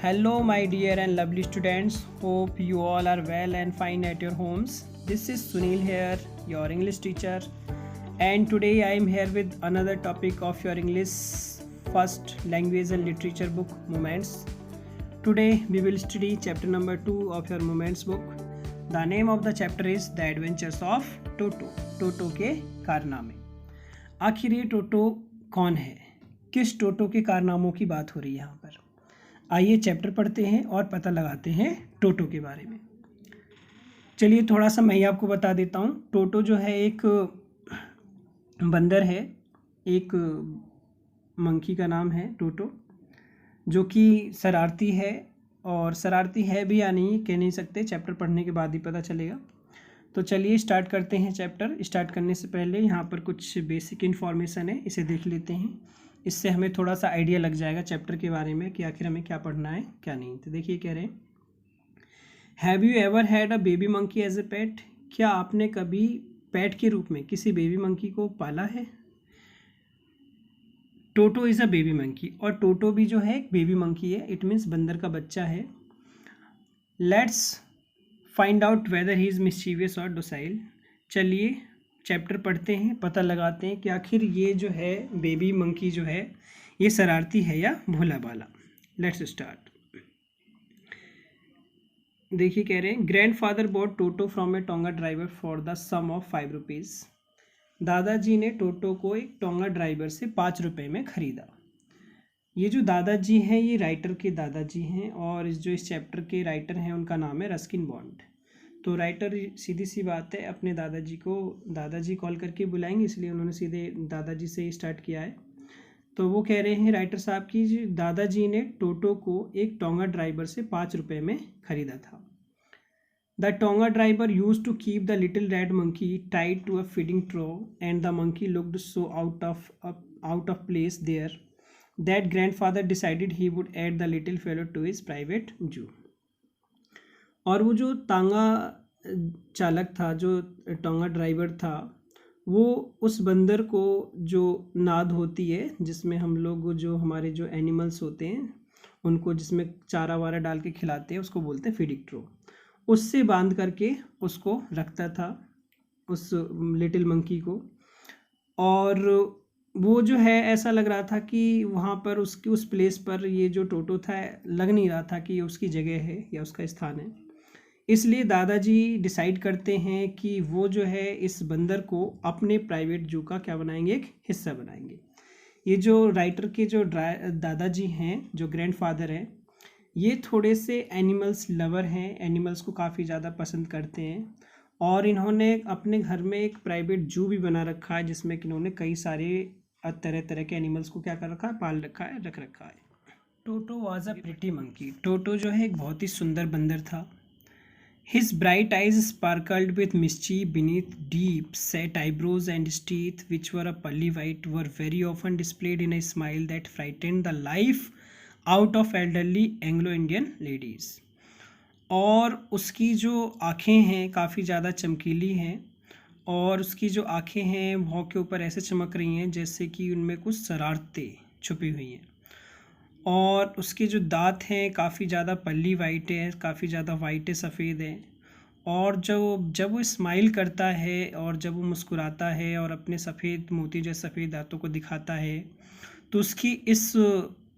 Hello, my dear and lovely students. Hope you all are well and fine at your homes. This is Sunil here, your English teacher, and today I am here with another topic of your English first language and literature book, Moments. Today we will study chapter number 2 of your Moments book. The name of the chapter is The Adventures of Toto. टोटो के कारनामे. आखिर ये टोटो कौन है, किस टोटो के कारनामों की बात हो रही है यहाँ पर. आइए चैप्टर पढ़ते हैं और पता लगाते हैं टोटो के बारे में. चलिए थोड़ा सा मैं आपको बता देता हूँ. टोटो जो है एक बंदर है, एक मंकी का नाम है टोटो, जो कि शरारती है. और शरारती है भी या नहीं कह नहीं सकते, चैप्टर पढ़ने के बाद ही पता चलेगा. तो चलिए स्टार्ट करते हैं. चैप्टर स्टार्ट करने से पहले यहाँ पर कुछ बेसिक इन्फॉर्मेशन है, इसे देख लेते हैं. इससे हमें थोड़ा सा आइडिया लग जाएगा चैप्टर के बारे में कि आखिर हमें क्या पढ़ना है क्या नहीं. तो देखिए कह रहे हैं, have you ever had a baby monkey as a pet. क्या आपने कभी पेट के रूप में किसी बेबी मंकी को पाला है. टोटो इज़ अ बेबी मंकी, और टोटो भी जो है एक बेबी मंकी है. इट मीन्स बंदर का बच्चा है. Let's find out whether he is mischievous और डोसाइल. चलिए चैप्टर पढ़ते हैं, पता लगाते हैं कि आखिर ये जो है बेबी मंकी जो है ये शरारती है या भोला भाला. Let's start. देखिए कह रहे हैं, grandfather bought Toto from a tonga driver for the sum of 5 rupees. दादाजी ने टोटो को एक टोंगा ड्राइवर से 5 रुपये में ख़रीदा. ये जो दादाजी हैं ये राइटर के दादाजी हैं, और इस चैप्टर के राइटर हैं उनका नाम है रस्किन बॉन्ड. तो राइटर सीधी सी बात है अपने दादाजी को दादाजी कॉल करके बुलाएंगे, इसलिए उन्होंने सीधे दादाजी से ही स्टार्ट किया है. तो वो कह रहे हैं राइटर साहब कि दादाजी ने टोटो को एक टोंगा ड्राइवर से 5 रुपये में ख़रीदा था. The tonga driver use to keep the little red monkey tied to a feeding trough, and the monkey looked so out of place there that grandfather decided he would add the little fellow to his private zoo. और वो जो तांगा चालक था, जो tonga driver था, वो उस बंदर को जो नाद होती है जिसमें हम लोग जो हमारे जो एनिमल्स होते हैं उनको जिसमें चारा वारा डाल के खिलाते हैं उसको बोलते हैं फीडिंग ट्रो, उससे बांध करके उसको रखता था उस लिटिल मंकी को. और वो जो है ऐसा लग रहा था कि वहाँ पर उसकी उस प्लेस पर ये जो टोटो था लग नहीं रहा था कि ये उसकी जगह है या उसका स्थान है. इसलिए दादाजी डिसाइड करते हैं कि वो जो है इस बंदर को अपने प्राइवेट जू का क्या बनाएंगे, एक हिस्सा बनाएंगे. ये जो राइटर के जो दादाजी हैं, जो ग्रैंडफादर हैं, ये थोड़े से एनिमल्स लवर हैं, एनिमल्स को काफ़ी ज़्यादा पसंद करते हैं. और इन्होंने अपने घर में एक प्राइवेट जू भी बना रखा है जिसमें कि इन्होंने कई सारे तरह तरह के एनिमल्स को क्या कर रखा है, पाल रखा है, रख रखा है. Toto was a pretty monkey. Toto जो है एक बहुत ही सुंदर बंदर था. His bright eyes sparkled with mischief beneath deep-set eyebrows, and his teeth, which were a pearly white, were very often displayed in a smile that frightened the life out of elderly Anglo-Indian ladies. और उसकी जो आँखें हैं काफ़ी ज़्यादा चमकीली हैं, और उसकी जो आँखें हैं भौं के ऊपर ऐसे चमक रही हैं जैसे कि उनमें कुछ शरारतें छुपी हुई हैं. और उसके जो दांत हैं काफ़ी ज़्यादा पल्ली वाइट है, काफ़ी ज़्यादा वाइट है, सफ़ेद है. और जब वो स्माइल करता है और जब वो मुस्कुराता है और अपने सफ़ेद मोती जैसे सफ़ेद दांतों को दिखाता है, तो उसकी इस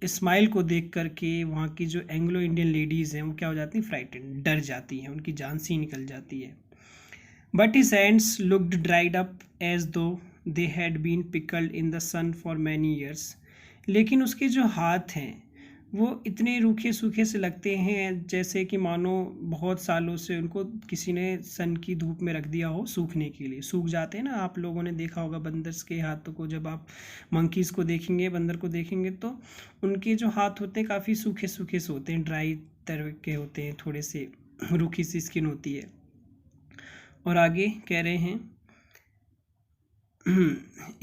स्माइल को देख कर के वहाँ की जो एंग्लो इंडियन लेडीज़ हैं वो क्या हो जाती हैं, फ्राइटेंड, डर जाती हैं, उनकी जान सी निकल जाती है. But his hands looked dried up as though they had been pickled in the sun for many years. लेकिन उसके जो हाथ हैं वो इतने रूखे सूखे से लगते हैं जैसे कि मानो बहुत सालों से उनको किसी ने सन की धूप में रख दिया हो सूखने के लिए. सूख जाते हैं ना, आप लोगों ने देखा होगा बंदर्स के हाथों को. जब आप मंकीज़ को देखेंगे, बंदर को देखेंगे, तो उनके जो हाथ होते हैं काफ़ी सूखे सूखे से होते हैं, ड्राई तरह के होते हैं, थोड़े से रूखी सी स्किन होती है. और आगे कह रहे हैं,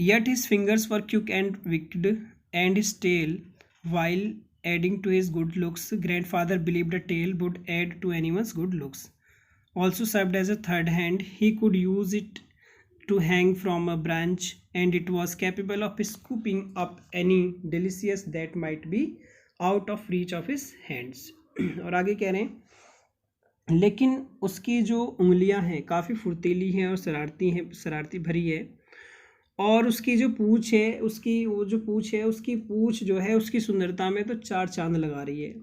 yet his fingers were quick and wicked, and his tail, while adding to his good looks, grandfather believed a tail would add to anyone's good looks, also served as a third hand. He could use it to hang from a branch, and it was capable of scooping up any delicious that might be out of reach of his hands. और आगे कह रहे हैं लेकिन उसकी जो उंगलियां हैं काफ़ी फुर्तीली हैं और शरारती भरी है, और उसकी जो पूँछ है उसकी पूँछ जो है उसकी सुंदरता में तो चार चांद लगा रही है।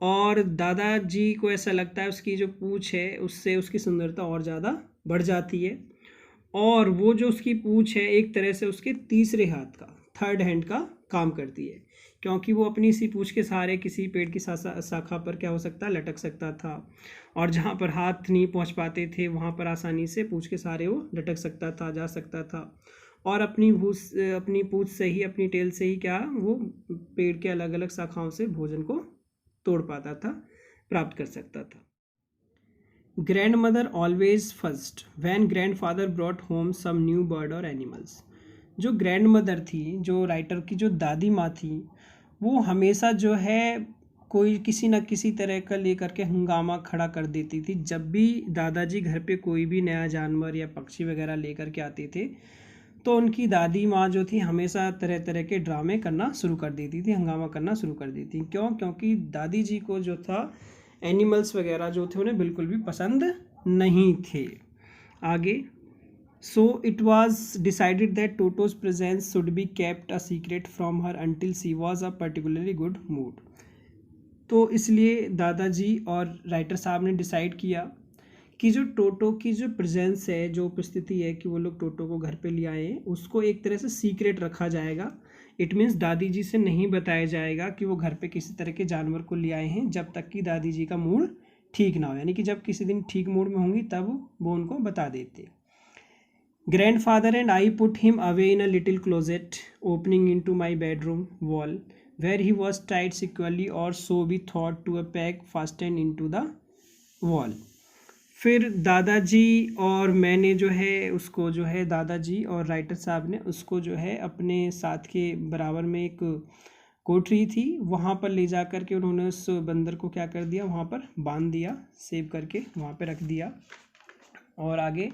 और दादाजी को ऐसा लगता है उसकी जो पूँछ है उससे उसकी सुंदरता और ज़्यादा बढ़ जाती है, और वो जो उसकी पूँछ है एक तरह से उसके तीसरे हाथ का, थर्ड हैंड का काम करती है, क्योंकि वो अपनी इसी पूँछ के सहारे किसी पेड़ की शाखा पर क्या हो सकता है, लटक सकता था, और जहाँ पर हाथ नहीं पहुँच पाते थे वहाँ पर आसानी से पूँछ के सहारे वो लटक सकता था, जा सकता था, और अपनी पूँछ से ही, अपनी टेल से ही क्या वो पेड़ के अलग अलग शाखाओं से भोजन को तोड़ पाता था, प्राप्त कर सकता था। Grandmother always first when grandfather brought home some new bird और एनिमल्स। जो ग्रैंड मदर थी, जो राइटर की जो दादी माँ थी, वो हमेशा जो है कोई किसी न किसी तरह का लेकर के हंगामा खड़ा कर देती थी। जब भी दादाजी घर पे कोई भी नया जानवर या पक्षी वगैरह लेकर के आते थे तो उनकी दादी माँ जो थी हमेशा तरह तरह के ड्रामे करना शुरू कर देती थी, हंगामा करना शुरू कर देती। क्यों? क्योंकि दादी जी को जो था एनिमल्स वगैरह जो थे उन्हें बिल्कुल भी पसंद नहीं थे। आगे, so it was decided that टोटोज presence should be kept a secret from her until she was a particularly good mood. तो इसलिए दादाजी और राइटर साहब ने डिसाइड किया कि जो टोटो की जो प्रेजेंस है, जो उपस्थिति है कि वो लोग टोटो को घर पे ले आए, उसको एक तरह से सीक्रेट रखा जाएगा। इट मीन्स दादी जी से नहीं बताया जाएगा कि वो घर पे किसी तरह के जानवर को ले आए हैं जब तक कि दादी जी का मूड ठीक ना हो, यानी कि जब किसी दिन ठीक मूड में होंगी तब वो उनको बता देते। Grandfather and I put him away in a little closet opening into my bedroom wall, where he was tied securely, or so we thought, to a peg fastened into the wall. फिर दादाजी और मैंने जो है उसको जो है दादाजी और राइटर साहब ने उसको जो है अपने साथ के बराबर में एक कोठरी थी वहाँ पर ले जा कर के उन्होंने उस बंदर को क्या कर दिया, वहाँ पर बांध दिया, सेव करके वहाँ पर रख दिया। और आगे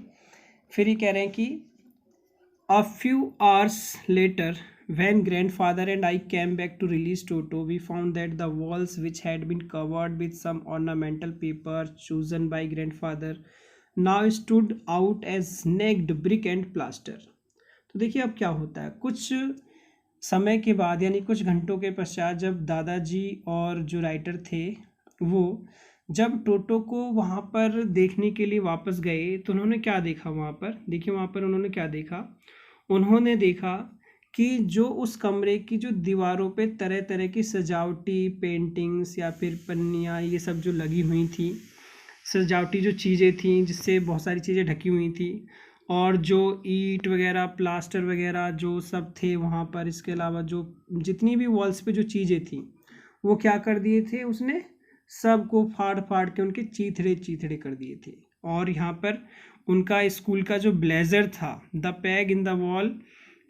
फिर ये कह रहे हैं कि a few hours later when grandfather and I came back to release Toto, we found that the walls, which had been covered with some ornamental paper chosen by grandfather, now stood out as naked brick and plaster. तो देखिए अब क्या होता है, कुछ समय के बाद यानी कुछ घंटों के पश्चात जब दादाजी और जो राइटर थे वो जब टोटो को वहाँ पर देखने के लिए वापस गए तो उन्होंने क्या देखा वहाँ पर, देखिए वहाँ पर उन्होंने क्या देखा, उन्होंने देखा कि जो उस कमरे की जो दीवारों पे तरह तरह की सजावटी पेंटिंग्स या फिर पन्नियाँ ये सब जो लगी हुई थी, सजावटी जो चीज़ें थी जिससे बहुत सारी चीज़ें ढकी हुई थी, और जो ईंट वगैरह प्लास्टर वगैरह जो सब थे वहाँ पर, इसके अलावा जो जितनी भी वॉल्स पे जो चीज़ें थी वो क्या कर दिए थे, उसने सबको फाड़ फाड़ के उनके चीथड़े चीथड़े कर दिए थे। और यहाँ पर उनका स्कूल का जो ब्लेजर था, the peg in the wall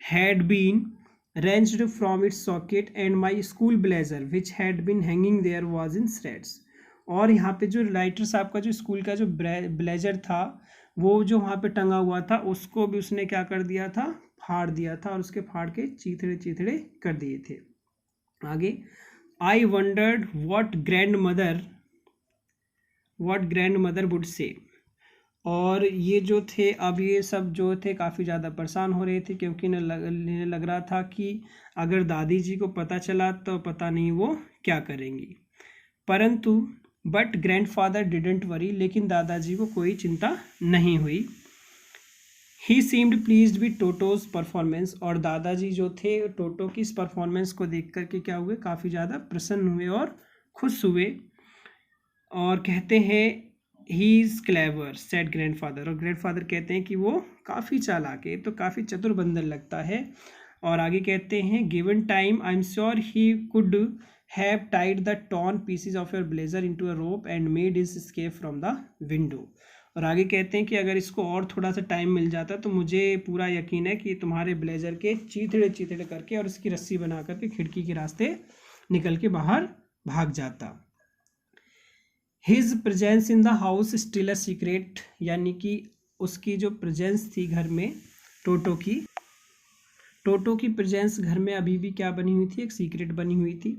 had been wrenched from its socket and my school blazer which had been hanging there was in shreds। और यहाँ पे जो राइटर साहब का जो स्कूल का जो ब्लेजर था वो जो वहाँ पे टंगा हुआ था उसको भी उसने क्या कर दिया था, फाड़ दिया था, और उसके फाड़ के चीथड़े चीथड़े कर दिए थे। आगे, I wondered what grandmother would say। और ये जो थे अब ये सब जो थे काफ़ी ज़्यादा परेशान हो रहे थे क्योंकि इन्हें लग रहा था कि अगर दादी जी को पता चला तो पता नहीं वो क्या करेंगी। परंतु बट ग्रैंडफादर डिडंट वरी, लेकिन दादाजी को कोई चिंता नहीं हुई। He seemed pleased with Toto's performance, और दादाजी जो थे टोटो की इस परफॉर्मेंस को देख करके क्या हुए, काफ़ी ज़्यादा प्रसन्न हुए और खुश हुए। और कहते हैं he is clever said grandfather, और ग्रैंडफादर कहते हैं कि वो काफ़ी चालाक है, तो काफ़ी चतुर बंदर लगता है। और आगे कहते हैं given time I am sure he could have tied the torn pieces of your blazer into a rope and made his escape from the window. और आगे कहते हैं कि अगर इसको और थोड़ा सा टाइम मिल जाता तो मुझे पूरा यकीन है कि तुम्हारे ब्लेजर के चीथड़े चीथड़े करके और इसकी रस्सी बना करके खिड़की के रास्ते निकल के बाहर भाग जाता। His presence in the house still a secret, यानी कि उसकी जो प्रेजेंस थी घर में, टोटो की प्रेजेंस घर में अभी भी क्या बनी हुई थी, एक सीक्रेट बनी हुई थी।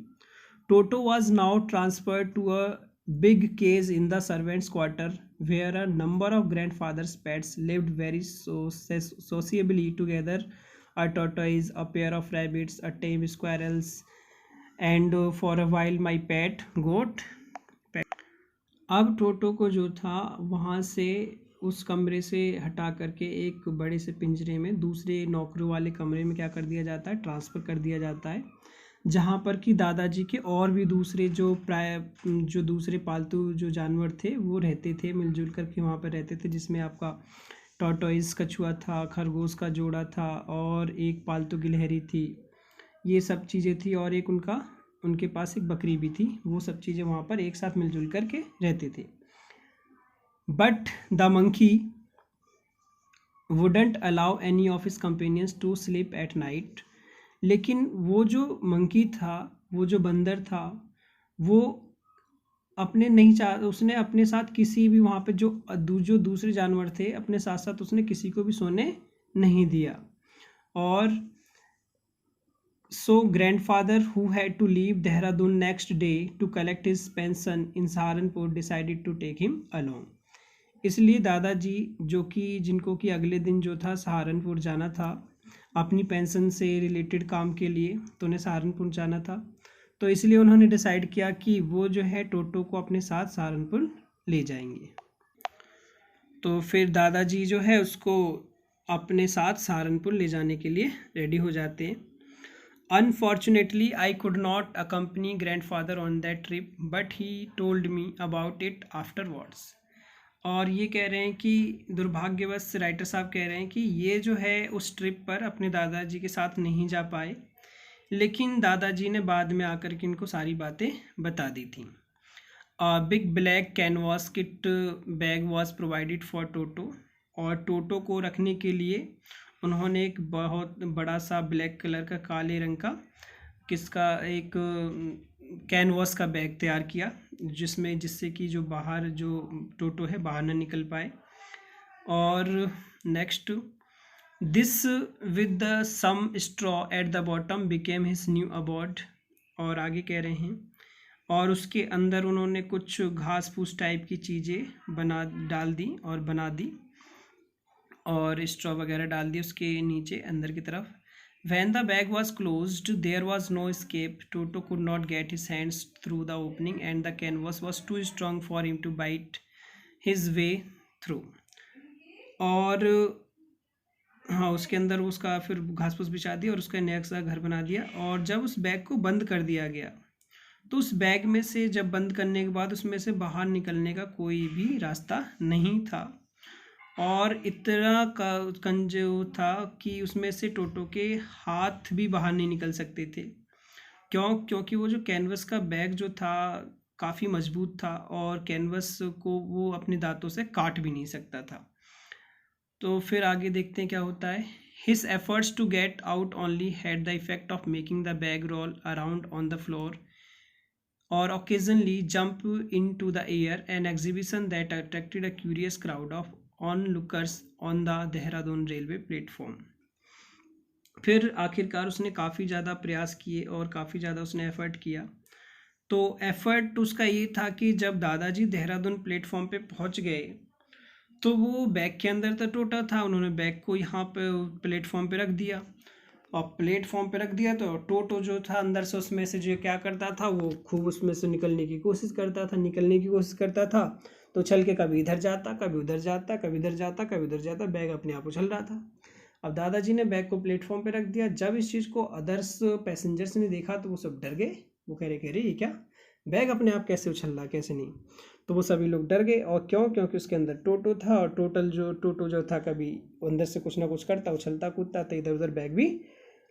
Toto was now transferred to a big cage in the servants' quarter, where a number of grandfather's pets lived very sociably together. A tortoise, a pair of rabbits, a tame squirrels, and for a while my pet goat. अब टोटो को जो था वहाँ से उस कमरे से हटा करके एक बड़े से पिंजरे में दूसरे नौकरों वाले कमरे में क्या कर दिया जाता है, ट्रांसफ़र कर दिया जाता है, जहाँ पर कि दादाजी के और भी दूसरे जो दूसरे पालतू जो जानवर थे वो रहते थे, मिलजुल करके वहाँ पर रहते थे, जिसमें आपका टॉर्टोइस कछुआ था, खरगोश का जोड़ा था और एक पालतू गिलहरी थी, ये सब चीज़ें थी, और एक उनके पास एक बकरी भी थी। वो सब चीज़ें वहाँ पर एक साथ मिलजुल करके रहते थे। But the monkey wouldn't allow any of his companions to sleep at night. लेकिन वो जो मंकी था, वो जो बंदर था, वो उसने अपने साथ किसी भी वहाँ पे जो दूसरे जानवर थे अपने साथ साथ उसने किसी को भी सोने नहीं दिया। और so grandfather, who had to leave Dehradun next day to collect his pension in Saharanpur, decided to take him along. इसलिए दादाजी जिनको कि अगले दिन जो था सहारनपुर जाना था अपनी पेंशन से रिलेटेड काम के लिए, तो उन्हें सहारनपुर जाना था, तो इसलिए उन्होंने डिसाइड किया कि वो जो है टोटो को अपने साथ सहारनपुर ले जाएंगे। तो फिर दादाजी जो है उसको अपने साथ सहारनपुर ले जाने के लिए रेडी हो जाते हैं। Unfortunately, I could not accompany grandfather on that trip, but he told me about it afterwards. और ये कह रहे हैं कि दुर्भाग्यवश राइटर साहब कह रहे हैं कि ये जो है उस ट्रिप पर अपने दादाजी के साथ नहीं जा पाए, लेकिन दादाजी ने बाद में आकर के इनको सारी बातें बता दी थी। Big black canvas kit bag was provided for Toto, और टोटो को रखने के लिए उन्होंने एक बहुत बड़ा सा ब्लैक कलर का, काले रंग का एक कैनवास का बैग तैयार किया, जिससे कि जो बाहर जो टोटो है बाहर ना निकल पाए। और next, this with the some straw at the bottom became his new abode. और आगे कह रहे हैं, और उसके अंदर उन्होंने कुछ घास फूस टाइप की चीज़ें बना दी और स्ट्रॉ वगैरह डाल दी उसके नीचे अंदर की तरफ। When the bag was closed, there was no escape. Toto could not get his hands through the opening, and the canvas was too strong for him to bite his way through. और हाँ, उसके अंदर उसका फिर घास फूस बिछा दिया और उसका नया सा घर बना दिया। और जब उस बैग को बंद कर दिया गया, तो उस बैग में से जब बंद करने के बाद उसमें से बाहर निकलने का कोई भी रास्ता नहीं था, और इतना कंजो था कि उसमें से टोटो के हाथ भी बाहर नहीं निकल सकते थे। क्योंकि वो जो कैनवस का बैग जो था काफ़ी मजबूत था, और कैनवस को वो अपने दांतों से काट भी नहीं सकता था। तो फिर आगे देखते हैं क्या होता है। His efforts to get out only had the effect of making the bag roll around on the floor or occasionally jump into the air, an exhibition that attracted a curious crowd of onlookers on the Dehradun railway platform. फिर आखिरकार उसने काफ़ी ज़्यादा प्रयास किए और काफ़ी ज़्यादा उसने एफर्ट किया। तो एफर्ट उसका ये था कि जब दादाजी देहरादून प्लेटफॉर्म पे पहुंच गए, तो वो बैग के अंदर तो टोटा था, उन्होंने बैग को यहाँ पे प्लेटफॉर्म पे रख दिया, और प्लेटफॉर्म पे रख दिया तो टोटो जो था अंदर से उसमें से जो क्या करता था, वो खूब उसमें से निकलने की कोशिश करता था। तो उछल के कभी इधर जाता, कभी उधर जाता, कभी इधर जाता, कभी उधर जाता, बैग अपने आप उछल रहा था। अब दादाजी ने बैग को प्लेटफॉर्म पे रख दिया। जब इस चीज़ को अदर्स पैसेंजर्स ने देखा तो वो सब डर गए। वो कह रहे ये क्या, बैग अपने आप कैसे उछल रहा, कैसे नहीं। तो वो सभी लोग डर गए। और क्योंकि उसके अंदर टोटो था, और टोटो जो था कभी अंदर से कुछ ना कुछ करता, उछलता कूदता, तो इधर उधर बैग भी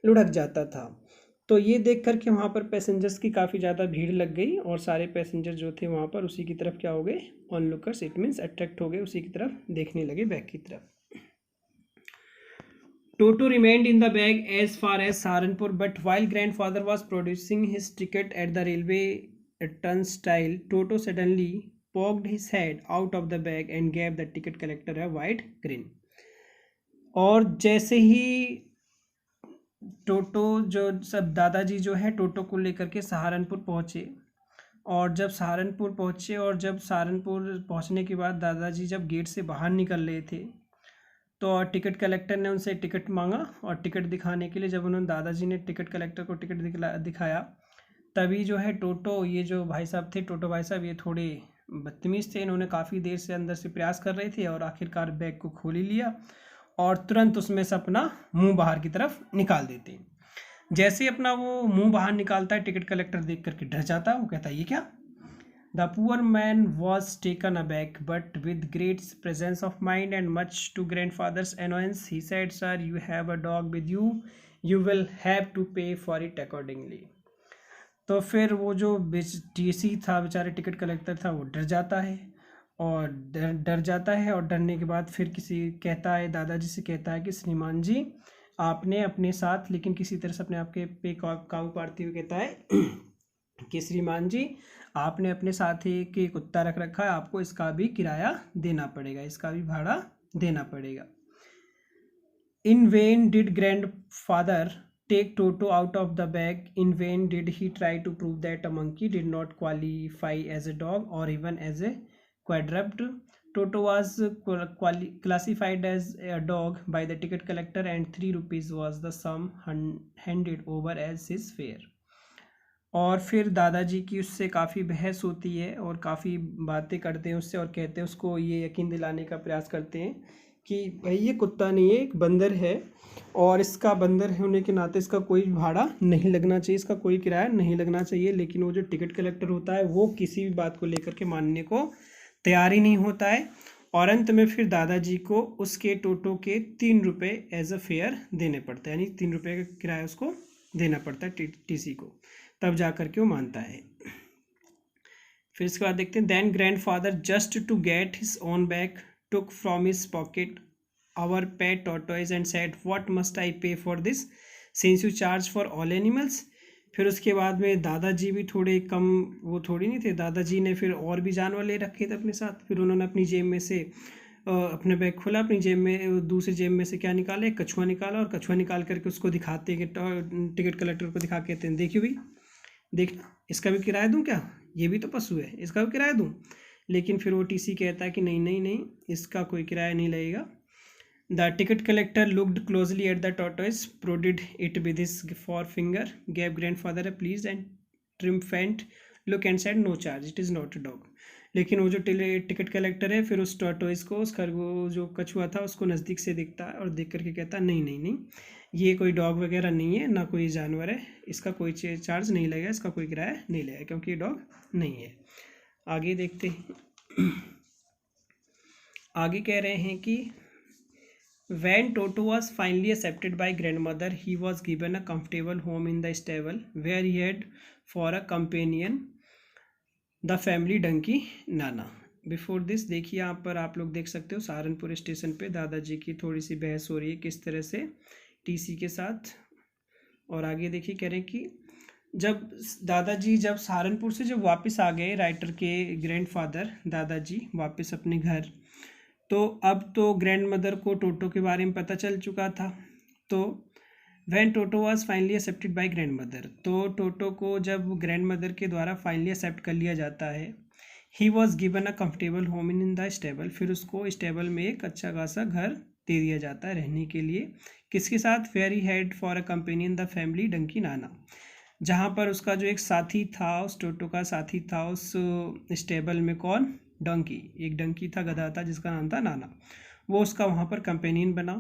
लुढ़क जाता था। तो ये देख कर के वहाँ पर पैसेंजर्स की काफ़ी ज़्यादा भीड़ लग गई, और सारे पैसेंजर जो थे वहाँ पर उसी की तरफ क्या हो गए, ऑनलुकर्स, इट मीन्स अट्रैक्ट हो गए, उसी की तरफ देखने लगे, बैग की तरफ। Toto remained in the bag as far as Saharanpur, but while grandfather was producing his ticket at the railway turnstile, Toto suddenly poked his head out of the bag and gave the ticket collector a wide grin. और जैसे ही टोटो जो सब दादाजी जो है टोटो को लेकर के सहारनपुर पहुँचे, और जब सहारनपुर पहुँचे और जब सहारनपुर पहुँचने के बाद दादाजी जब गेट से बाहर निकल रहे थे तो टिकट कलेक्टर ने उनसे टिकट मांगा, और टिकट दिखाने के लिए जब उन्होंने दादाजी ने टिकट कलेक्टर को टिकट दिखाया, तभी जो है टोटो, ये जो भाई साहब थे टोटो भाई साहब, ये थोड़े बदतमीज़ थे। इन्होंने काफ़ी देर से अंदर से प्रयास कर रहे थे और आखिरकार बैग को खोल ही लिया और तुरंत उसमें से अपना मुंह बाहर की तरफ निकाल देते। जैसे ही अपना वो मुंह बाहर निकालता है, टिकट कलेक्टर देख करके डर जाता है। वो कहता है ये क्या? The poor man was taken aback but with great presence of mind and much to grandfather's annoyance he said, sir you have a dog with you will have to pay for it accordingly. तो फिर वो जो TC था, बेचारे ticket collector था, वो डर जाता है और डर जाता है, और डरने के बाद फिर कहता है, दादाजी से कहता है कि श्रीमान जी आपने अपने साथ, लेकिन किसी तरह से अपने आप के पे काबू पाड़ते हुए कहता है कि श्रीमान जी आपने अपने साथ ही के कुत्ता रख रखा है, आपको इसका भी किराया देना पड़ेगा, इसका भी भाड़ा देना पड़ेगा। In when did grandfather take Toto out of the bag. In vain did he try to prove that a monkey did not qualify as a dog or even as a quadruped. Toto was classified as a dog by the ticket collector and 3 rupees was the sum handed over as his fare. और फिर दादाजी की उससे काफ़ी बहस होती है और काफ़ी बातें करते हैं उससे, और कहते हैं, उसको ये यकीन दिलाने का प्रयास करते हैं कि भाई ये कुत्ता नहीं है, एक बंदर है, और इसका बंदर होने के नाते इसका कोई भाड़ा नहीं लगना चाहिए, इसका कोई किराया नहीं लगना चाहिए। लेकिन वो जो टिकट कलेक्टर होता है वो किसी भी बात को लेकर के मानने को तैयार ही नहीं होता है, और अंत में फिर दादाजी को उसके टोटो के 3 रुपये एज अ फेयर देने पड़ते हैं, यानी 3 रुपये का किराया उसको देना पड़ता है टीसी को, तब जा कर के वो मानता है। फिर इसके बाद देखते हैं, then grandfather just to get his own bag took from his pocket our pet tortoise and said, what must I pay for this since you charge for all animals. फिर उसके बाद में दादाजी भी थोड़े कम वो थोड़ी नहीं थे, दादाजी ने फिर और भी जानवर ले रखे थे अपने साथ। फिर उन्होंने अपनी जेब में से अपने बैग खोला, अपनी जेब में दूसरी जेब में से क्या निकाला, एक कछुआ निकाला, और कछुआ निकाल करके उसको दिखाते कि टिकट कलेक्टर को दिखा के कहते हैं, देखियो भाई देखना, इसका भी किराया दूँ क्या, ये भी तो पशु है, इसका भी किराया दूँ। लेकिन फिर वो टीसी कहता है कि नहीं नहीं नहीं, इसका कोई किराया नहीं लगेगा। The ticket collector looked closely at the tortoise, prodded it with his forefinger, gave grandfather a pleased and triumphant look and said no charge, it is not a dog. लेकिन वो जो टिकट कलेक्टर है फिर उस tortoise को, उस खरगोश जो कछुआ था उसको नज़दीक से देखता है और देख करके कहता है, नहीं नहीं नहीं, ये कोई डॉग वगैरह नहीं है, ना कोई जानवर है, इसका कोई चार्ज नहीं लगेगा, इसका कोई किराया नहीं लगेगा, क्योंकि ये डॉग नहीं है। आगे देखते हैं, आगे कह रहे हैं कि when Toto was finally accepted by grandmother, he was given a comfortable home in the stable where he had for a companion the family donkey Nana. Before this देखिए यहाँ पर आप लोग देख सकते हो सहारनपुर स्टेशन पे दादाजी की थोड़ी सी बहस हो रही है किस तरह से टीसी के साथ। और आगे देखिए कह रहे हैं कि जब दादाजी जब सहारनपुर से जब वापस आ गए, राइटर के ग्रैंडफादर दादाजी वापस अपने घर, तो अब तो ग्रैंड मदर को टोटो के बारे में पता चल चुका था। तो when toto was finally accepted by grand mother, तो टोटो को जब ग्रैंड मदर के द्वारा फाइनली एक्सेप्ट कर लिया जाता है, he was given a comfortable home in the stable, फिर उसको स्टेबल में एक अच्छा खासा घर दे दिया जाता है रहने के लिए। किसके साथ? Where he had for a companion the family donkey Nana, जहाँ पर उसका जो एक साथी था, उस टोटो का साथी था उस स्टेबल में, कौन? डंकी, एक डंकी था, गधा था जिसका नाम था नाना, वो उसका वहाँ पर कंपेनियन बना।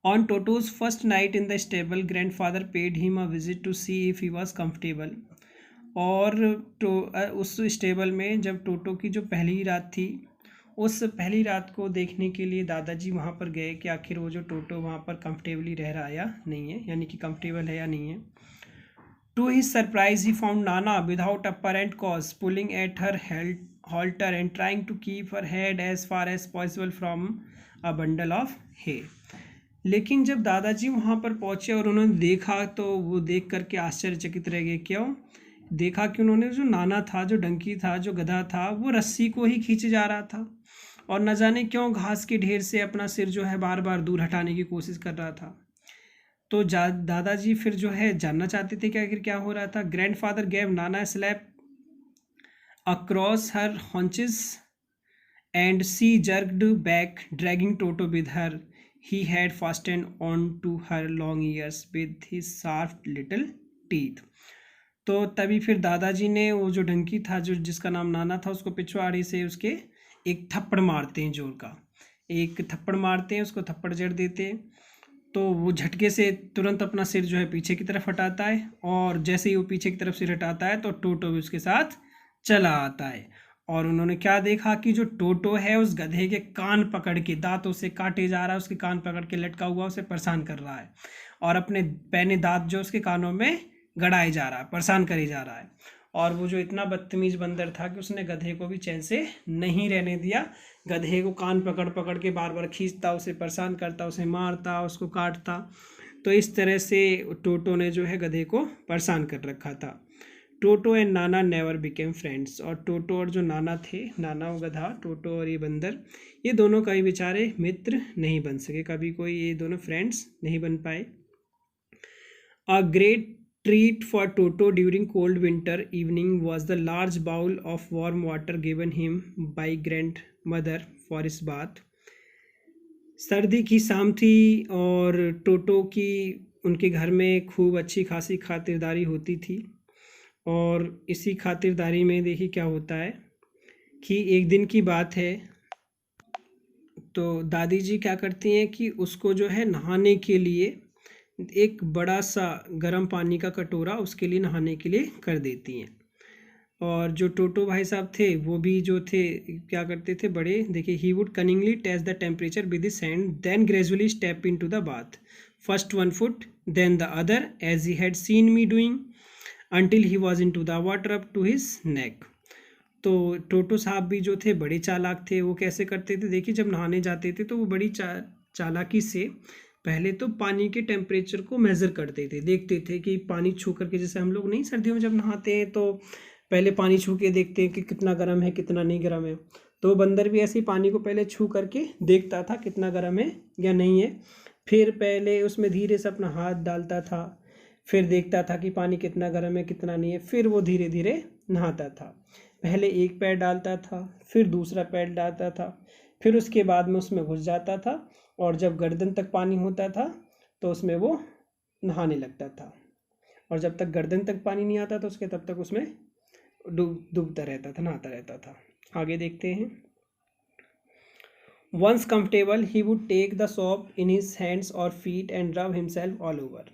On Toto's first night in the stable, grandfather paid him a visit to see if he was comfortable, और उस स्टेबल में जब टोटो की जो पहली रात थी, उस पहली रात को देखने के लिए दादाजी वहाँ पर गए कि आखिर वो जो टोटो वहाँ पर कंफर्टेबली रह रहा है या नहीं है, यानी कि कंफर्टेबल है या नहीं है। To his surprise, he found Nana without apparent cause pulling at her halter and trying to keep her head as far as possible from a bundle of hay. लेकिन जब दादाजी वहाँ पर पहुँचे और उन्होंने देखा तो वो देख करके आश्चर्यचकित रह गए। क्यों? देखा कि उन्होंने जो नाना था, जो डंकी था, जो गधा था, वो रस्सी को ही खींचे जा रहा था और न जाने क्यों घास के ढेर से अपना सिर जो है बार बार दूर हटाने की कोशिश कर रहा था। तो दादाजी फिर जो है जानना चाहते थे कि आखिर क्या हो रहा था। Grandfather gave Nana slap across her haunches and she jerked back, dragging Toto with her. He had fastened on to her long ears with his sharp little teeth. तो तभी फिर दादाजी ने वो जो डंकी था, जो जिसका नाम नाना था, उसको पिछवाड़ी से उसके एक थप्पड़ मारते हैं, जोर का एक थप्पड़ मारते हैं, उसको थप्पड़ जड़ देते हैं। तो वो झटके से तुरंत अपना सिर जो है पीछे की तरफ हटाता है, और जैसे ही वो पीछे की तरफ सिर हटाता है तो टोटो भी उसके साथ चला आता है। और उन्होंने क्या देखा कि जो टोटो है उस गधे के कान पकड़ के दांतों से काटे जा रहा है, उसके कान पकड़ के लटका हुआ उसे परेशान कर रहा है, और अपने पैने दांत जो उसके कानों में गड़ाए जा रहा है, परेशान करे जा रहा है। और वो जो इतना बदतमीज बंदर था कि उसने गधे को भी चैन से नहीं रहने दिया। गधे को कान पकड़ पकड़ के बार बार खींचता, उसे परेशान करता, उसे मारता, उसको काटता। तो इस तरह से टोटो ने जो है गधे को परेशान कर रखा था। टोटो and Nana never became friends. और टोटो और जो नाना थे, नाना वो गधा, टोटो और ये बंदर, ये दोनों कभी बेचारे मित्र नहीं बन सके, कभी कोई ये दोनों फ्रेंड्स नहीं बन पाए। A great treat for Toto during cold winter evening was the large bowl of warm water given him by grandmother for his bath. सर्दी की शाम थी और टोटो की उनके घर में खूब अच्छी खासी खातिरदारी होती थी। और इसी खातिरदारी में देखिए क्या होता है कि एक दिन की बात है, तो दादी जी क्या करती हैं कि उसको जो है नहाने के लिए एक बड़ा सा गर्म पानी का कटोरा उसके लिए नहाने के लिए कर देती हैं। और जो टोटो भाई साहब थे वो भी जो थे क्या करते थे, बड़े देखिए, he would cunningly test the temperature with his hand, then gradually step into the bath, first one foot then the other as he had seen me doing until he was into the water up to his neck. तो टोटो साहब भी जो थे बड़े चालाक थे। वो कैसे करते थे, देखिए, जब नहाने जाते थे तो वो बड़ी चालाकी से पहले तो पानी के टेम्परेचर को मेज़र करते थे, देखते थे कि पानी छू करके, जैसे हम लोग नहीं सर्दियों में जब नहाते हैं तो पहले पानी छू के देखते हैं कि कितना गर्म है कितना नहीं गर्म है। तो बंदर भी ऐसे ही पानी को पहले छू करके देखता था कितना गर्म है या नहीं है, फिर पहले उसमें धीरे से अपना हाथ डालता था, फिर देखता था कि पानी कितना गर्म है कितना नहीं है, फिर वो धीरे धीरे नहाता था। पहले एक पैर डालता था, फिर दूसरा पैर डालता था, फिर उसके बाद में उसमें घुस जाता था, और जब गर्दन तक पानी होता था तो उसमें वो नहाने लगता था, और जब तक गर्दन तक पानी नहीं आता तो उसके तब तक उसमें डूबता रहता था, नहाता रहता था। आगे देखते हैं। Once comfortable he would take the soap in his hands और feet and rub himself all over.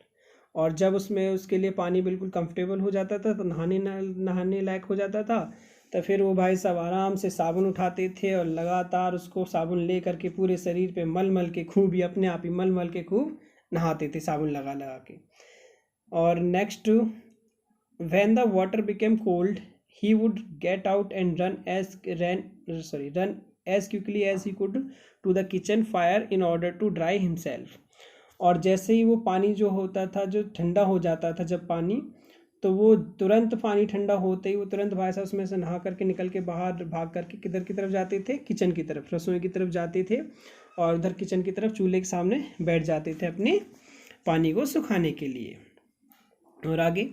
और जब उसमें उसके लिए पानी बिल्कुल कंफर्टेबल हो जाता था, तो नहाने लायक हो जाता था, तो फिर वो भाई साहब आराम से साबुन उठाते थे और लगातार उसको साबुन ले करके पूरे शरीर पे मल मल के खूब ही अपने आप ही मल मल के खूब नहाते थे, साबुन लगा लगा के। और next, when the water became cold he would get out and run as quickly as he could to the kitchen fire in order to dry himself. और जैसे ही वो पानी जो होता था, जो ठंडा हो जाता था जब पानी, तो वो तुरंत पानी ठंडा होते ही वो तुरंत भाई साहब उसमें से नहा करके निकल के बाहर भाग करके किधर की तरफ जाते थे, किचन की तरफ, रसोई की तरफ जाते थे, और उधर किचन की तरफ चूल्हे के सामने बैठ जाते थे अपने पानी को सुखाने के लिए। और आगे,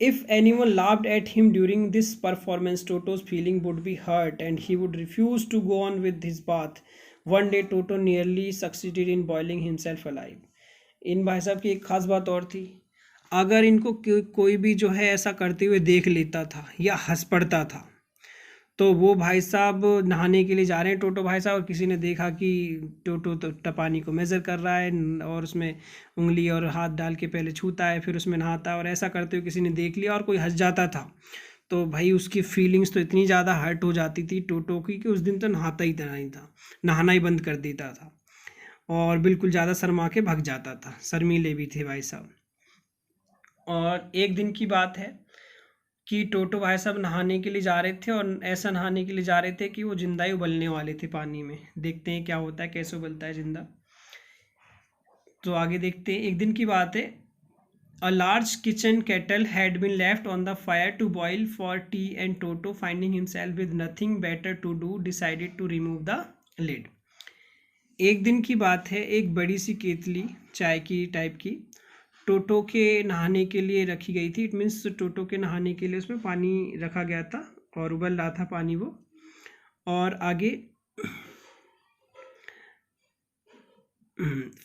if anyone laughed at him during this performance Toto's feeling would be hurt and he would refuse to go on with his bath. One day Toto nearly succeeded in boiling himself alive. इन भाई साहब की एक खास बात और थी, अगर इनको कोई भी जो है ऐसा करते हुए देख लेता था या हंस पड़ता था, तो वो भाई साहब नहाने के लिए जा रहे हैं टोटो भाई साहब, और किसी ने देखा कि टोटो तो पानी को मेज़र कर रहा है और उसमें उंगली और हाथ डाल के पहले छूता है फिर उसमें नहाता है, और ऐसा करते हुए किसी ने देख लिया और कोई हंस जाता था, तो भाई उसकी फीलिंग्स तो इतनी ज़्यादा हर्ट हो जाती थी टोटो की कि उस दिन तो नहाता ही नहीं था, नहाना ही बंद कर देता था, और बिल्कुल ज़्यादा शर्मा के भाग जाता था। शर्मीले भी थे भाई साहब। और एक दिन की बात है कि टोटो भाई साहब नहाने के लिए जा रहे थे, और ऐसा नहाने के लिए जा रहे थे कि वो जिंदा ही उबलने वाले थे पानी में। देखते हैं क्या होता है, कैसे उबलता है जिंदा। तो आगे देखते हैं। एक दिन की बात है, A large kitchen kettle had been left on the fire to boil for tea, and Toto, finding himself with nothing better to do, decided to remove the lid. एक दिन की बात है, एक बड़ी सी केतली चाय की टाइप की टोटो के नहाने के लिए रखी गई थी। इट मीन्स टोटो के नहाने के लिए उसमें पानी रखा गया था और उबल रहा था पानी वो। और आगे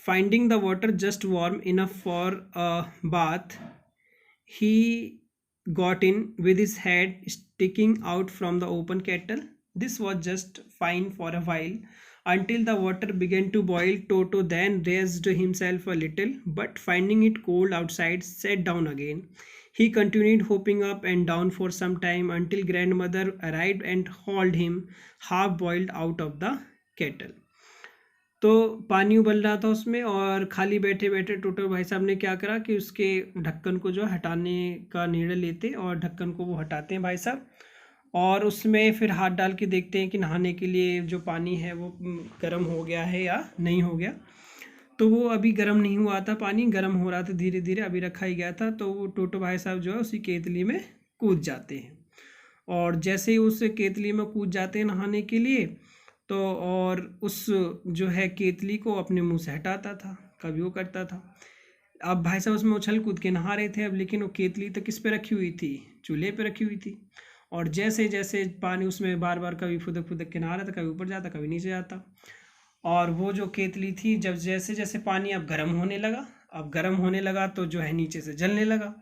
finding the water just warm enough for a bath, he got in with his head sticking out from the open kettle. This was just fine for a while until the water began to boil. Toto then raised himself a little, but finding it cold outside, sat down again. He continued hopping up and down for some time until grandmother arrived and hauled him half boiled out of the kettle. तो पानी उबल रहा था उसमें और खाली बैठे बैठे टोटो भाई साहब ने क्या करा कि उसके ढक्कन को जो हटाने का निर्णय लेते और ढक्कन को वो हटाते हैं भाई साहब, और उसमें फिर हाथ डाल के देखते हैं कि नहाने के लिए जो पानी है वो गर्म हो गया है या नहीं हो गया। तो वो अभी गर्म नहीं हुआ था, पानी गर्म हो रहा था धीरे धीरे, अभी रखा ही गया था। तो वो टोटो भाई साहब जो है उसी केतली में कूद जाते हैं, और जैसे ही उस केतली में कूद जाते हैं नहाने के लिए, तो और उस जो है केतली को अपने मुंह से हटाता था, कभी वो करता था। अब भाई साहब उसमें उछल कूद के नहा रहे थे अब, लेकिन वो केतली तो किस पे रखी हुई थी, चूल्हे पे रखी हुई थी। और जैसे जैसे पानी उसमें बार बार कभी फुदक फुदक के नहा रहा था, कभी ऊपर जाता कभी नीचे जाता। और वो जो केतली थी, जब जैसे जैसे पानी अब गर्म होने लगा, अब गर्म होने लगा तो जो है नीचे से जलने लगा।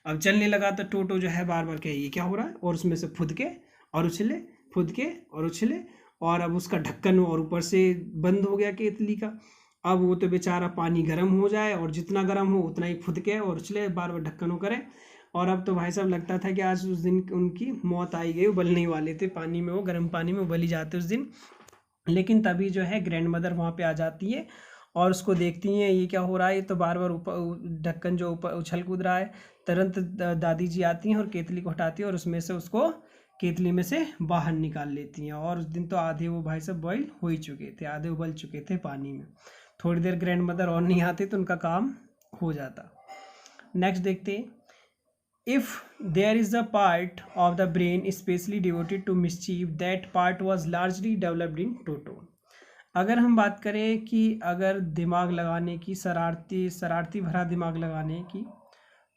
अब जलने लगा तो टोटो जो है बार बार कहे ये क्या हो रहा है, और उसमें से फुद के और उछले, फुद के और उछले, और अब उसका ढक्कन और ऊपर से बंद हो गया केतली का। अब वो तो बेचारा पानी गर्म हो जाए और जितना गर्म हो उतना ही फुद के और उछले, बार बार ढक्कन वो करे। और अब तो भाई साहब लगता था कि आज उस दिन उनकी मौत आई गई, उबलने ही वाले थे पानी में, वो गर्म पानी में उबल ही जाते उस दिन। लेकिन तभी जो है ग्रैंड मदर वहाँ पे आ जाती है और उसको देखती हैं ये क्या हो रहा है, ये तो बार बार ऊपर ढक्कन जो ऊपर उछल कूद रहा है। तुरंत दादी जी आती हैं और केतली को हटाती हैं और उसमें से उसको केतली में से बाहर निकाल लेती हैं। और उस दिन तो आधे वो भाई साहब बॉईल हो ही चुके थे, आधे उबल चुके थे पानी में। थोड़ी देर ग्रैंड मदर और नहीं आते तो उनका काम हो जाता। नेक्स्ट देखते हैं, if there is a part of the brain especially devoted to mischief, that part was largely developed in Toto. अगर हम बात करें कि अगर दिमाग लगाने की, शरारती भरा दिमाग लगाने की,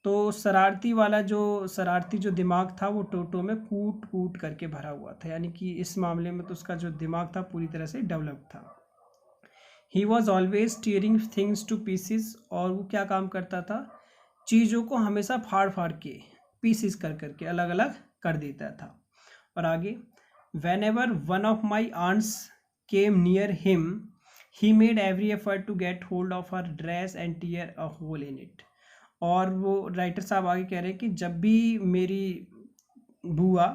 तो शरारती जो दिमाग था वो टोटो में कूट कूट करके भरा हुआ था। यानी कि इस मामले में तो उसका जो दिमाग था पूरी तरह से डेवलप था। He was always tearing things to pieces, और वो क्या काम करता था, चीज़ों को हमेशा फाड़ फाड़ के पीसीस कर करके अलग अलग कर देता था। और आगे, whenever one of my aunts came near him he made every effort to get hold of her dress and tear a hole in it. और वो राइटर साहब आगे कह रहे हैं कि जब भी मेरी बुआ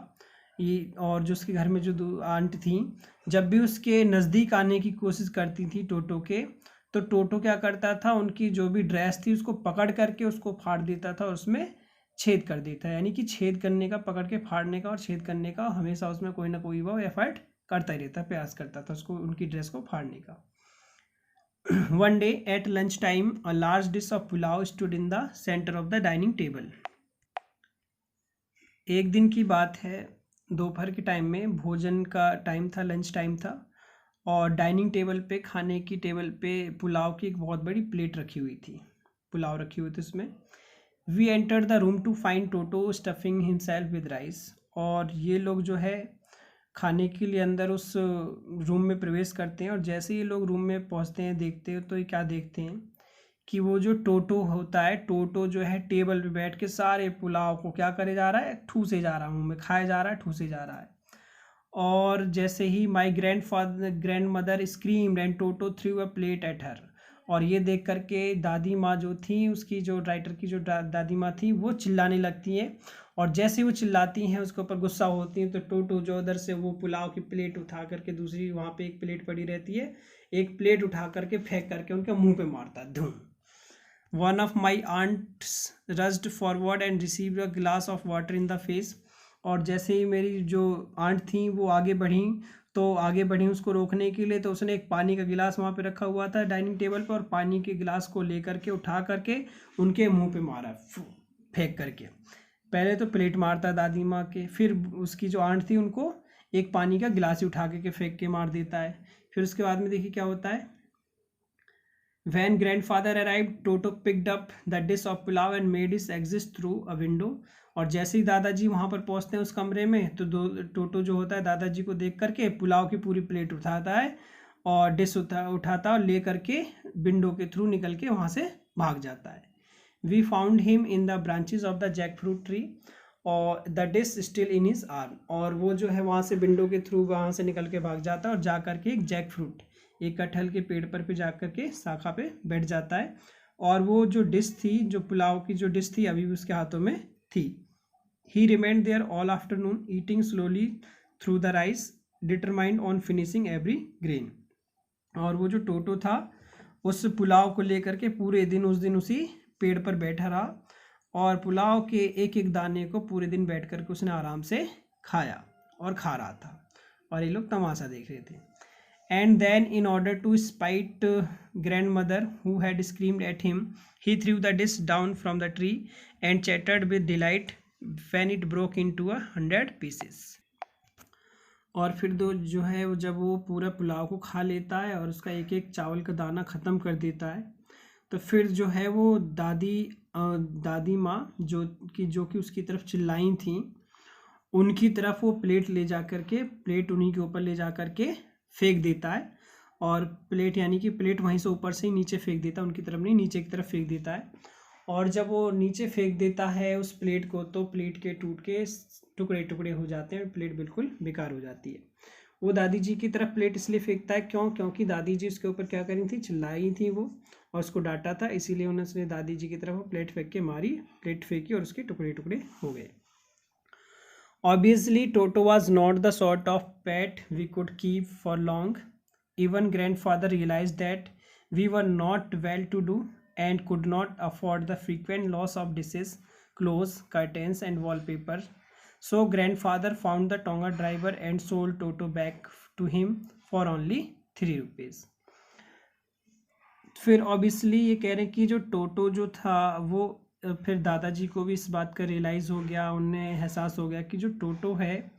ये और जो उसके घर में जो आंट थी, जब भी उसके नज़दीक आने की कोशिश करती थी टोटो के, तो टोटो क्या करता था, उनकी जो भी ड्रेस थी उसको पकड़ करके उसको फाड़ देता था और उसमें छेद कर देता है। यानी कि छेद करने का, पकड़ के फाड़ने का और छेद करने का, हमेशा उसमें कोई ना कोई वो एफर्ट करता ही रहता, प्रयास करता था उसको, उनकी ड्रेस को फाड़ने का। One day at lunch time, a large dish of pulao stood in the center of the dining table. एक दिन की बात है, दोपहर के टाइम में भोजन का टाइम था, लंच टाइम था, और डाइनिंग टेबल पे, खाने की टेबल पे पुलाव की एक बहुत बड़ी प्लेट रखी हुई थी, पुलाव रखी हुई थी उसमें। We enter the room to find Toto stuffing himself with rice. और ये लोग जो है खाने के लिए अंदर उस रूम में प्रवेश करते हैं, और जैसे ही लोग रूम में पहुंचते हैं, देखते हैं तो ये क्या देखते हैं कि वो जो टोटो होता है, टोटो जो है टेबल पे बैठ के सारे पुलाव को क्या करे जा रहा है, ठूसे जा रहा है, मुँह में खाया जा रहा है, ठूसे जा रहा है। और जैसे ही my grandmother screamed and Toto threw a plate at her. और ये देख करके दादी माँ जो थी, उसकी जो राइटर की जो दादी माँ थी, वो चिल्लाने लगती हैं। और जैसे वो चिल्लाती हैं, उसके ऊपर गुस्सा होती हैं, तो टोटो जो उधर से वो पुलाव की प्लेट उठा करके, दूसरी वहाँ पे एक प्लेट पड़ी रहती है, एक प्लेट उठा करके फेंक करके उनके मुंह पे मारता है, धूम। One of my aunts rushed forward and received a glass of water in the face. और जैसे ही मेरी जो आंट थी वो आगे बढ़ी उसको रोकने के लिए, तो उसने एक पानी का गिलास वहाँ पे रखा हुआ था डाइनिंग टेबल पर, और पानी के गिलास को लेकर के उठा करके उनके मुंह पे मारा, फेंक करके। पहले तो प्लेट मारता दादी माँ के, फिर उसकी जो आंट थी उनको एक पानी का गिलास ही उठा के फेंक के मार देता है। फिर उसके बाद में देखिए क्या होता है, When grandfather arrived, Toto picked up the dish of pulao and made his exit through a window. और जैसे ही दादाजी वहाँ पर पहुँचते हैं उस कमरे में, तो टोटो जो होता है दादाजी को देख करके पुलाव की पूरी प्लेट उठाता है और डिश उठाता है और ले करके विंडो के थ्रू निकल के वहाँ से भाग जाता है. We found him in the branches of the jackfruit tree और the dish still in his arm. और वो जो है वहाँ से विंडो के थ्रू वहाँ से निकल के भाग जाता है और जा करके एक जैक फ्रूट, एक कटहल के पेड़ पर जा करके शाखा पे बैठ जाता है. और वो जो डिश थी, जो पुलाव की जो डिश थी, अभी भी उसके हाथों में थी. He remained there all afternoon eating slowly through the rice determined on finishing every grain. और वो जो टोटो था उस पुलाव को लेकर के पूरे दिन उस दिन उसी पेड़ पर बैठा रहा और पुलाव के एक एक दाने को पूरे दिन बैठ करके उसने आराम से खाया और खा रहा था और ये लोग तमाशा देख रहे थे. And then in order to spite grandmother who had screamed at him he threw the dish down from the tree and chattered with delight when it broke into 100 pieces. और फिर जो है वो जब वो पूरा पुलाव को खा लेता है और उसका एक एक चावल का दाना ख़त्म कर देता है, तो फिर जो है वो दादी माँ जो कि उसकी तरफ चिल्लाई थी, उनकी तरफ वो प्लेट ले जा कर के प्लेट उन्हीं के ऊपर ले जा कर के फेंक देता है. और प्लेट यानी कि प्लेट वहीं से ऊपर से ही नीचे फेंक देता है, उनकी तरफ नहीं नीचे की तरफ फेंक देता है. और जब वो नीचे फेंक देता है उस प्लेट को, तो प्लेट के टूट के टुकड़े टुकड़े हो जाते हैं, प्लेट बिल्कुल बेकार हो जाती है. वो दादी जी की तरफ प्लेट इसलिए फेंकता है क्योंकि दादी जी उसके ऊपर क्या करी थी, चिल्लाई थी वो और उसको डांटा था, इसीलिए उन्होंने दादी जी की तरफ वो प्लेट फेंक के मारी, प्लेट फेंकी और उसके टुकड़े टुकड़े हो गए. Obviously, Toto was not the sort of pet we could keep for long. Even grandfather realized that we were not well-to-do and could not afford the frequent loss of dishes, clothes, curtains, and wallpaper. So grandfather found the Tonga driver and sold Toto back to him for only 3 rupees. फिर obviously ये कह रहे हैं कि जो टोटो जो था वो फिर दादाजी को भी इस बात का रियलाइज़ हो गया, उन्हें एहसास हो गया कि जो टोटो है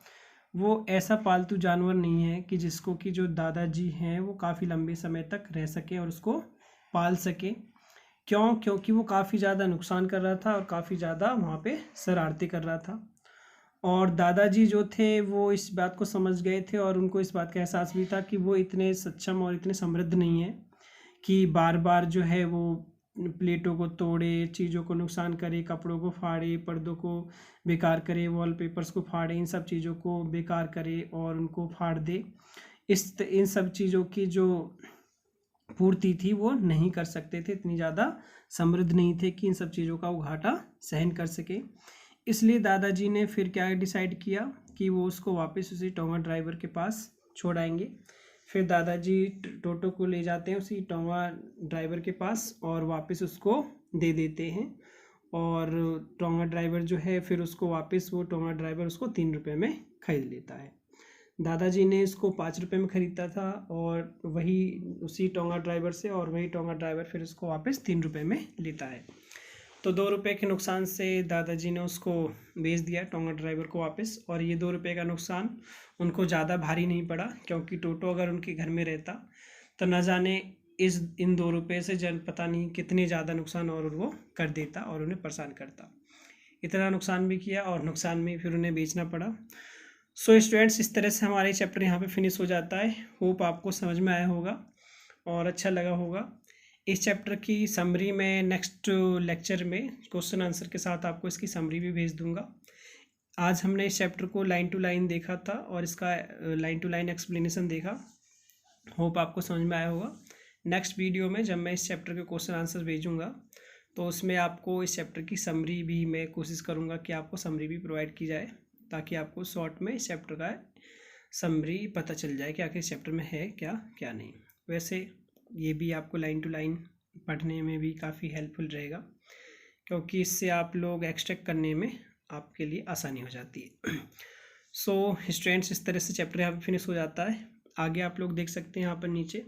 वो ऐसा पालतू जानवर नहीं है कि जिसको कि जो दादाजी हैं वो काफ़ी लंबे समय तक रह सके और उसको पाल सके. क्योंकि वो काफ़ी ज़्यादा नुकसान कर रहा था और काफ़ी ज़्यादा वहाँ पे शरारती कर रहा था. और दादाजी जो थे वो इस बात को समझ गए थे और उनको इस बात का एहसास भी था कि वो इतने सक्षम और इतने समृद्ध नहीं है कि बार बार जो है वो प्लेटों को तोड़े, चीज़ों को नुकसान करे, कपड़ों को फाड़े, पर्दों को बेकार करे, वॉलपेपर्स को फाड़े, इन सब चीज़ों को बेकार करे और उनको फाड़ दे. इन सब चीज़ों की जो पूर्ति थी वो नहीं कर सकते थे, इतनी ज़्यादा समृद्ध नहीं थे कि इन सब चीज़ों का वो घाटा सहन कर सके. इसलिए दादाजी ने फिर क्या डिसाइड किया कि वो उसको वापस उसी टोंगा ड्राइवर के पास छोड़ाएंगे. फिर दादाजी टोटो को ले जाते हैं उसी टोंगा ड्राइवर के पास और वापस उसको दे देते हैं. और टोंगा ड्राइवर जो है फिर उसको वापस वो टोंगा ड्राइवर उसको 3 रुपये में ख़रीद लेता है. दादाजी ने इसको 5 रुपये में ख़रीदा था और वही उसी टोंगा ड्राइवर से, और वही टोंगा ड्राइवर फिर उसको वापस 3 रुपये में लेता है. तो 2 रुपये के नुकसान से दादाजी ने उसको बेच दिया टोंगा ड्राइवर को वापस. और ये 2 रुपये का नुकसान उनको ज़्यादा भारी नहीं पड़ा, क्योंकि टोटो अगर उनके घर में रहता तो न जाने इन 2 रुपये से पता नहीं कितने ज़्यादा नुकसान और वो कर देता और उन्हें परेशान करता. इतना नुकसान भी किया और नुकसान में फिर उन्हें बेचना पड़ा. सो स्टूडेंट्स, इस तरह से हमारे चैप्टर यहाँ पे फिनिश हो जाता है. होप आपको समझ में आया होगा और अच्छा लगा होगा. इस चैप्टर की समरी मैं नेक्स्ट लेक्चर में क्वेश्चन आंसर के साथ आपको इसकी समरी भी भेज दूंगा. आज हमने इस चैप्टर को लाइन टू लाइन देखा था और इसका लाइन टू लाइन एक्सप्लेनेशन देखा. होप आपको समझ में आया होगा. नेक्स्ट वीडियो में जब मैं इस चैप्टर के क्वेश्चन आंसर भेजूंगा तो उसमें आपको इस चैप्टर की समरी भी मैं कोशिश करूंगा कि आपको समरी भी प्रोवाइड की जाए, ताकि आपको शॉर्ट में इस चैप्टर का समरी पता चल जाए कि आखिर इस चैप्टर में है क्या क्या नहीं. वैसे ये भी आपको लाइन टू लाइन पढ़ने में भी काफ़ी हेल्पफुल रहेगा, क्योंकि इससे आप लोग एक्सट्रैक्ट करने में आपके लिए आसानी हो जाती है. सो स्टूडेंट्स, इस तरह से चैप्टर यहाँ पर फिनिश हो जाता है. आगे आप लोग देख सकते हैं यहाँ पर नीचे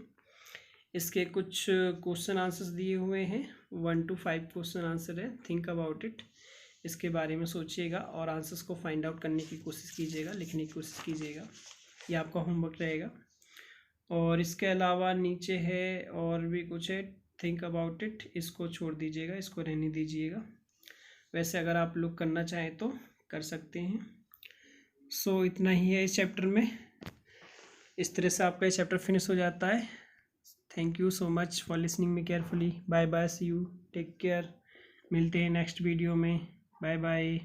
इसके कुछ क्वेश्चन आंसर्स दिए हुए हैं. 1 to 5 क्वेश्चन आंसर है. थिंक अबाउट इट, इसके बारे में सोचिएगा और आंसर्स को फाइंड आउट करने की कोशिश कीजिएगा, लिखने की कोशिश कीजिएगा. ये आपका होमवर्क रहेगा. और इसके अलावा नीचे है और भी कुछ है. थिंक अबाउट इट, इसको छोड़ दीजिएगा, इसको रहने दीजिएगा। वैसे अगर आप लोग करना चाहें तो कर सकते हैं। सो इतना ही है इस चैप्टर में। इस तरह से आपका ये चैप्टर फिनिश हो जाता है। Thank you so much for listening me carefully. Bye bye, see you, take care. मिलते हैं नेक्स्ट वीडियो में। बाय बाय।